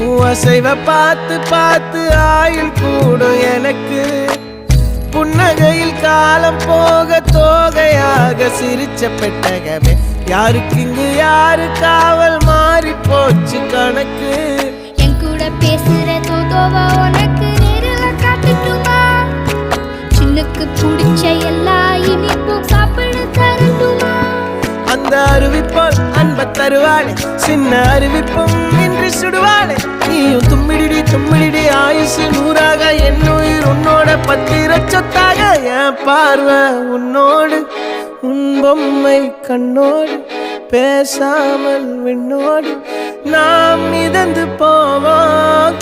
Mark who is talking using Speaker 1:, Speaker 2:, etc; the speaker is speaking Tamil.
Speaker 1: அசைவ பார்த்து பார்த்து ஆயுள் கூடும் எனக்கு. புன்னகையில் காலம் போக தோகையாக சிரிச்ச பெட்டகமே, யாருக்கு இங்கு யாரு காவல் மாறி போச்சு கணக்கு.
Speaker 2: என் கூட பேசுற தோதோவா உனக்கு நேரில் காட்டுட்டுமா? சின்னுக்கு பிடிச்ச எல்லா இனிப்பும் சாப்பிட தரட்டுமா?
Speaker 1: அந்த அருவிப்போல் அன்ப தருவாளே, சின்ன அருவிப்பும் இன்று சுடுவாளே. நீயும் தும்மிடி தும்மிடி ஆயுசு நூறாக, என் உயிர் உன்னோட பத்திர சொத்தாக. என் பார்வை உன்னோடு, உன் பொம்மை கண்ணோடு, பேசாமல் விண்ணோடு நாம் மிதந்து போவோம்.